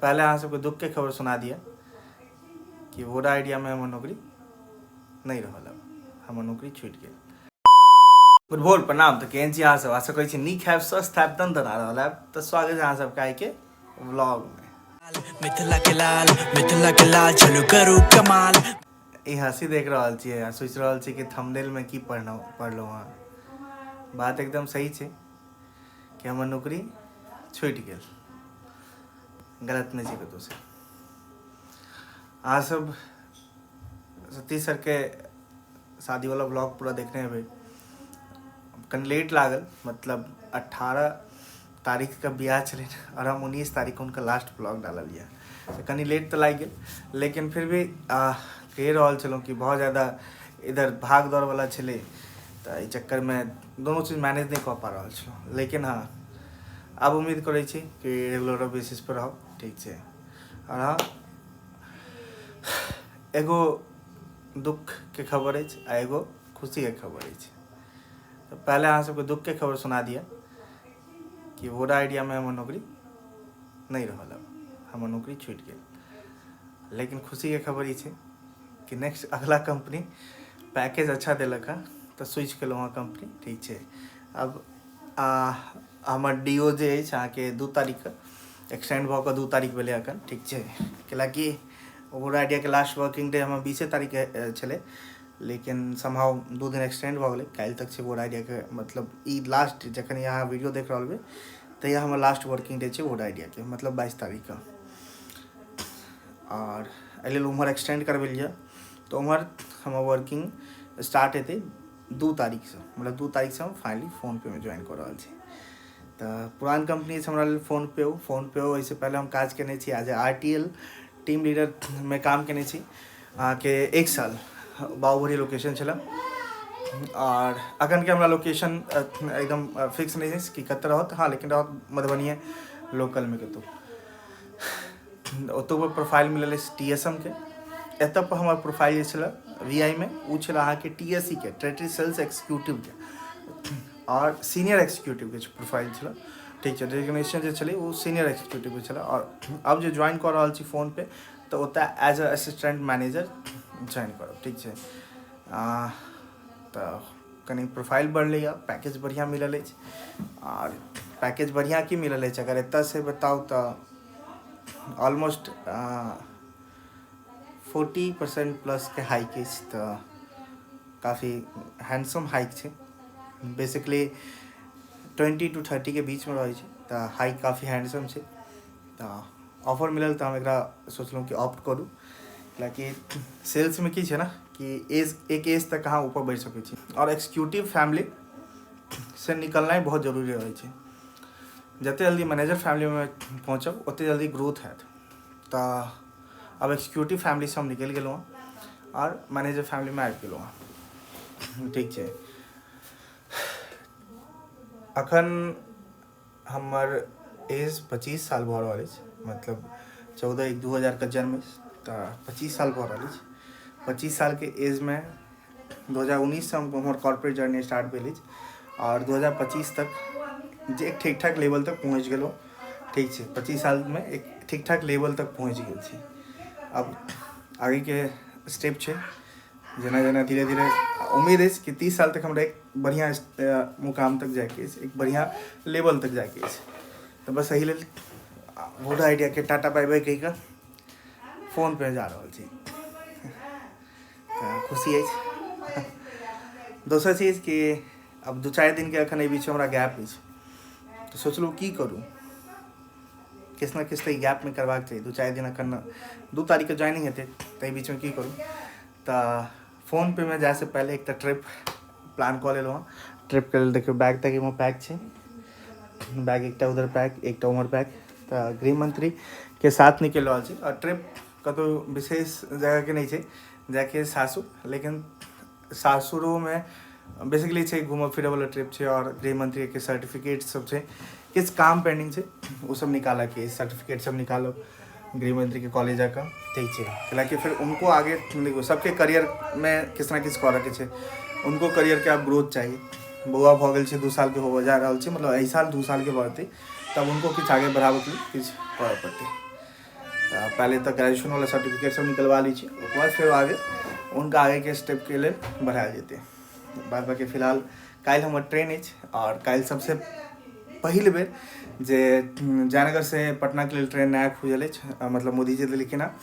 पहले अहाँ सबके दुख के खबर सुना दिया कि वोडा आइडिया में हमर नौकरी नहीं रहल, हमर नौकरी छूटि गेल। गुड भोर प्रणाम। तो केहन छी अहाँ सब? आशा करै छी नीक हैब, स्वस्थ हैब, दन आ रहल हैब। तो स्वागत है अहाँ सबके आइ के व्लॉग में। मिथिला के लाल चलू करू कमाल। ई हंसी देख रहल छियै आ सोचि रहल छी कि थंबनेल में की पढ़लहुँ हँ। बात एकदम सही छै कि हमर नौकरी छूटि गेल, गलत नहीं छै कतौ से। अहाँ सब सतीश सर के शादी वाला ब्लॉग पूरा देखने हेबै। कनि लेट लागल, मतलब 18 तारीख का ब्याह छलै और हम 19 तारीख को उनका लास्ट ब्लॉग डालल लिया, तो कनि लेट तो लागि गेल, लेकिन फिर भी कहि रहल छलहुँ कि बहुत ज़्यादा इधर भाग दौड़ वाला छलै, तो एहि चक्कर में दोनों चीज़ मैनेज नहीं कऽ पा रहल छलहुँ। लेकिन हाँ, अब उम्मीद करै छी कि रेगुलर बेसिस पर रहब, ठीक छै। और हाँ, एगो दुख के खबर अछि आ एगो खुशी के खबर अछि। तो पहले अहाँ सबके दुख के खबर सुना दिया कि वोडा आइडिया में हमर नौकरी नहीं रहल, हमर नौकरी छूटि गेल। लेकिन खुशी के खबर ई छै कि नेक्स्ट अगला कंपनी पैकेज अच्छा देलक है, तो स्विच केलहुँ हँ कंपनी, ठीक छै। अब हमर DO जे अछि अहाँके 2 तारीख के एक्सटेंड भऽ कऽ 2 तारीख भेलै एखन, ठीक छै। कैलाकि वोडा आइडिया के लास्ट वर्किंग डे हमर 20 तारीख के छलै, लेकिन समहाउ 2 दिन एक्सटेंड भऽ गेलै। काल्हि तक छै वोडा आइडिया के, मतलब ई लास्ट जखन यहाँ वीडियो देख रहल बे तहिया हमर लास्ट वर्किंग डे छै वोडा आइडिया के, मतलब 22 तारीख का। और एहि लेल उम्हर एक्सटेंड करबेलिए, तो उम्हर हमर वर्किंग स्टार्ट हेतै 2 तारीख से, मतलब 2 तारीख से हम फाइनली फोनपे में ज्वाइन कर रहल छी। तो पुरान कंपनी से हमरा लेल फोनपे ओहिसे पहले हम काज केने छी as a RTL team leader में काम केने छी अहाँके 1 साल। बाबूबड़ी लोकेशन छलै, और अखन के हमरा लोकेशन एकदम फिक्स नहीं है कि कतऽ रहत, हाँ लेकिन रहत मधुबनीये लोकल में कतौ। ओतौ पर प्रोफाइल मिलल अछि TSM के, एतऽ पर हमर प्रोफाइल जे छलै VI में उ छलै अहाँके TSE के, टेरिटरी सेल्स एक्जीक्यूटिव के, और सीनियर एक्जीक्यूटिव के प्रोफाइल छलै, ठीक छै। डेजिग्नेशन जे छलै वो सीनियर एक्जीक्यूटिव के छलै। और अब जे ज्वाइन कर रहल छी फोन पे, तो ओतऽ as a assistant manager join करब, ठीक छै। तो कनी प्रोफाइल बढ़लै, पैकेज बढ़िया मिलल अछि। और पैकेज बढ़िया की मिलल अछि अगर एतऽ से बताउ तो ऑलमोस्ट 40% प्लस के हाइक अछि, तो काफ़ी हैंडसम हाइक छै। बेसिकली 20 to 30 के बीच में रहे छै, तो हाइक काफ़ी हैंडसम छै। तो ऑफर मिलल तो हम एकरा सोचलहुँ कि ऑप्ट करूँ, कियाकि सेल्स में की छै ना कि एक एज तक अहाँ ऊपर बढ़ि सकै छी, और एक्जीक्यूटिव फैमिली से निकलनाइ बहुत जरूरी रहै छै। जते जल्दी मैनेजर फैमिली में पहुँचब ओते जल्दी ग्रोथ हैत। तो अब एक्जीक्यूटिव फैमिली से हम निकलि गेलहुँ हँ और मैनेजर फैमिली में आबि गेलहुँ हँ, ठीक छै। अखन हमर एज 25 साल भऽ रहल अछि, मतलब 14/1/2000 के जन्म अछि, तो 25 साल भऽ रहल अछि। 25 साल के एज में 2019 से हमर कॉर्पोरेट जर्नी स्टार्ट भेल अछि, और 2025 तक जे एक ठीक ठाक लेवल तक पहुँच गेलहुँ, ठीक छै। 25 साल में एक ठीक ठाक लेवल तक पहुँच गेल छी। अब आगे के स्टेप छै, जेना जेना धीरे धीरे उम्मीद है कि 30 साल तक हमरा एक बढ़िया मुकाम तक जाके, एक बढ़िया लेवल तक जाके। तो बस यही लेल वोडा आइडिया के टाटा बाय बाय कहि कऽ फोन पे जा रहल छी। खुशी अछि। दोसर चीज कि अब 2-4 दिन के अखन एहि बीच हमरा गैप अछि, तो सोचलहुँ की करूँ, किछु ना किछु तो गैप में करबाक चाहिए। 2-4 दिन अखन 2 तारीख के ज्वाइनिंग हेतै, तो बीच में की करूँ। तो फोन पे में जाए से पहले एक ट्रिप प्लान कऽ लेलहुँ हँ। ट्रिप के लेल देखियौ बैग तक एहिमे पैक छै, बैग एकटा उधर पैक, एकटा उमर पैक। तो गृह मंत्री के साथ निकलि रहल छी, और ट्रिप कतौ विशेष जगह के नहीं छै, जाके सासुर, लेकिन सासुरो में बेसिकली छै घूमऽ फिरऽ वाला ट्रिप छै। और गृह मंत्री के सर्टिफिकेट सब छै, किछु काम पेंडिंग छै, वो सब निकालऽ के, सर्टिफिकेट सब निकालब गृह मंत्री के कॉलेज जाकर, ठीक छै। हालांकि फिर उनको आगे देखो सबके करियर में किछु ना किछु करऽ के छै, उनको करियर के अब ग्रोथ चाहिए। बौआ भऽ गेल छै, 2 साल के होबऽ जा रहल छै, मतलब एहि साल 2 साल के बढ़तै, तब उनको किछु आगे बढ़ाबऽ के लिए किछु करऽ पड़तै। पहले तो ग्रेजुएशन वाला सर्टिफिकेट सब निकलवा लीजिए, उसके बाद फिर आगे उनका आगे के स्टेप के लिए बढ़ाया जेतै। बाद बाकी फिलहाल काल्हि हमर ट्रेन अछि और काल्हि सबसे पहिल बेर जे जयनगर से पटना के लिए ट्रेन नया खुजल अछि, मतलब मोदी जी देलखिन हँ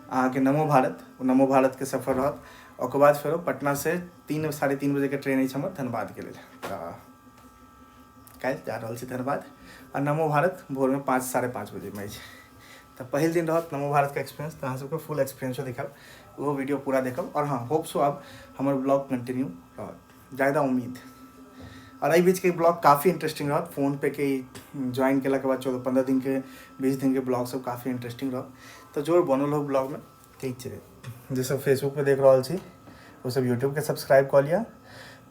अहाँके नमो भारत के सफर रहत। ओकर बाद फिर पटना से 3 साढ़े 3 बजे के ट्रेन अछि हमर धनबाद के लिए। काल्हि जा रहल छी धनबाद और नमो भारत भोर में 5 साढ़े 5 बजे में अछि। तो पहिल दिन रहत नमो भारत के एक्सपीरियंस, तो अहाँ सबके फुल एक्सपीरियंसो देखब, वो वीडियो पूरा देखब। और हाँ होप सो अब हमर ब्लॉग कंटिन्यू रहत, ज़्यादा उम्मीद। और एहि बीच के ब्लॉग काफ़ी इंटरेस्टिंग रहत, फोन पे के ज्वाइन केला के बाद 14-15 दिन के 20 दिन के ब्लॉग सब काफ़ी इंटरेस्टिंग रहत। तो जोर बनल हो ब्लॉग में, ठीक है। जे सब फेसबुक पे देख रहा छी वो सब यूट्यूब के सब्सक्राइब कर लिया,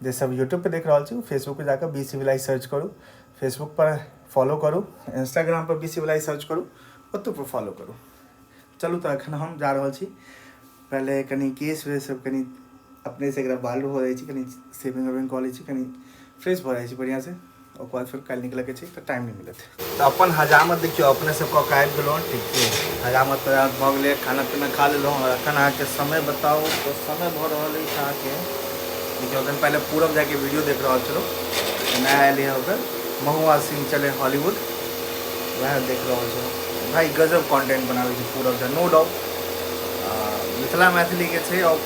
जे सब यूट्यूब पे देख रहा छी फेसबुक पे जाकर बी सिविलाइज सर्च करूँ, फेसबुक पर फॉलो करूँ, इंस्टाग्राम पर बी सिविलाइज सर्च करूँ, ओतु पर फॉलो करूँ। चलू तो अखन हम जा रहा छी, पहले कनी केस वे सब कनी अपने से एक बाल हो रही, कनी सेविंग वेविंग कऽ लै छी, कनी फ्रेश भऽ जाइ छी बढ़िया से, और बाद फिर काल्हि निकल के छै तो टाइम नहीं मिलत। तो अपन हजामत देखियो अपने सब कऽ के आबि गेलहुँ, ठीक छै। हजामत तैयार भऽ गेलै, खाना पीना खा लेलहुँ। और अखन अहाँके समय बताओ तो समय भऽ रहल अछि अहाँके, देखियो अखन पहले पूरब जाके वीडियो देख रहल छलहुँ, नया आयल है ओकर महुआ सिंह चले हॉलीवुड, वह देख रहल छलहुँ। भाई गजब कंटेंट बनाबै छै पूरब झा, नो डाउट। मिथिला मैथिली के छै, और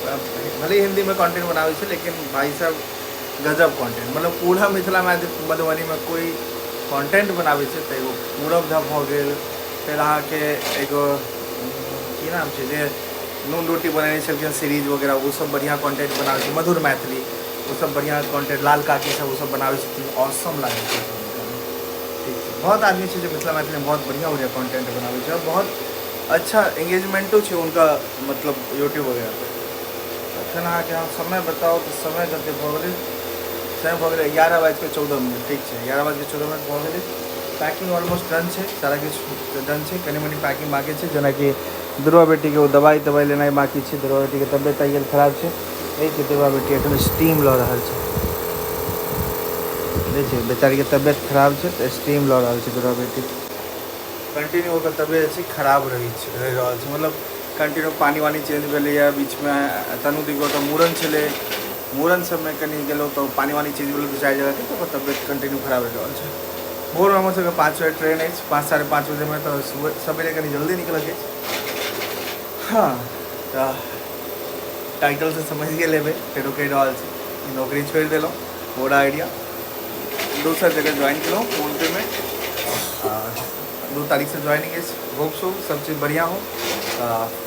भले हिंदी में कंटेंट बनाबै छै, लेकिन भाई साहब गजब कंटेंट, मतलब पूरा मिथिला मधुबनी में कोई कंटेंट बनाबै छै तो एगो पूरब झा भऽ गेल, फिर अहाँके एगो की नाम छै जे नून रोटी बनेने छलखिन सीरीज वगैरह, वो सब बढ़िया कंटेंट बनाबै छै, मधुर मैथिली वो सब बढ़िया कंटेंट, लाल काकी सब वो सब बनाबै छथिन, ऑसम लागै छै। ठीक छै, बहुत आदमी छै जो मिथिला मैथिली में बहुत बढ़िया बढ़िया कंटेंट बनाबै छै, और बहुत अच्छा एंगेजमेंटो छै उनका, मतलब यूट्यूब वगैरह पे। अखन अहाँके हम समय बताओ तो समय कते भऽ गेलै, समय भऽ गेलै 11:14, ठीक छै। 11:14 भऽ गेलै। पैकिंग ऑलमोस्ट डन छै, सारा किछु डन छै, कनी मनी पैकिंग बाकी छै, जेना कि दुर्वा बेटी के दवाई लेनाइ बाकी छै। दुर्वा बेटी के तबियत आइ खराब छै, एहि छै दुर्वा बेटी एखन स्टीम लऽ रहल छै, देखिए बेचारी के तबियत खराब छै तो स्टीम लऽ रहल छै दुर्वा बेटी। कंटिन्यू ओकर तबियत छै खराब रही रहल छै, मतलब कंटिन्यू पानी वानी चेंज भेलैए, बीच में तनु दी तो मूड़न छलै, मूड़न सब में कनी गेलहुँ तो पानी वानी चेंज भेल 2-4 जगह के, तो तबियत कंटिन्यू खराब रहि रहल छै। भोर में हमर सबके 5 बजे ट्रेन अछि, 5 साढ़े 5 बजे में, तो सवेरे कनी जल्दी निकल के। हाँ तो टाइटल से समझिए लेबै, फेरो कहि रहल छी नौकरी छोड़ि देलहुँ, पूरा आइडिया दोसर जगह ज्वाइन केलहुँ फोन पे में, 2 तारीख से ज्वाइनिंग अछि। होप सो सब चीज़ बढ़िया हो,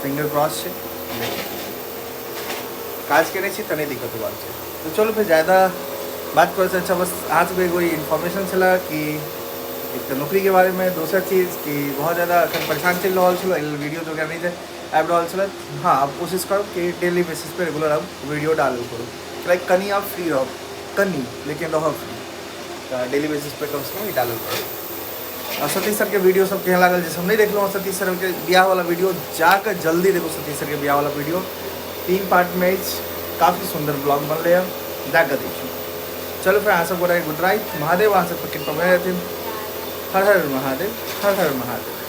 फिंगर क्रॉस छै, काज के नहीं तो नहीं दिक्कत बात है। तो चलो फिर ज़्यादा बात करे से अच्छा बस आज भी कोई इन्फॉर्मेशन चला कि एक तो नौकरी के बारे में, दूसरा चीज़ कि बहुत ज़्यादा अखन परेशान चल रहा है, वीडियो जो नहीं थे ऐप रहा है। हाँ अब कोशिश करो कि डेली बेसिस पे रेगुलर अब वीडियो डालो करो, लाइक कनी आप फ्री रहो, कनी लेकिन रहो फ्री, डेली बेसिस पे कम से कम डालो करो। और सतीश सर के वीडियो सब कहें लागल, जैसे हम नहीं देख लो सतीश सर के ब्याह वाला वीडियो, जाकर जल्दी देखो सतीश सर के ब्याह वाला वीडियो, 3 पार्ट में काफ़ी सुंदर ब्लॉग बन रहे हैं, जाकर देखिए। चलो फिर यहाँ सब बोला गुड नाइट, महादेव वहाँ से पकड़ पकड़े रहते, हर हर महादेव, हर हर महादेव।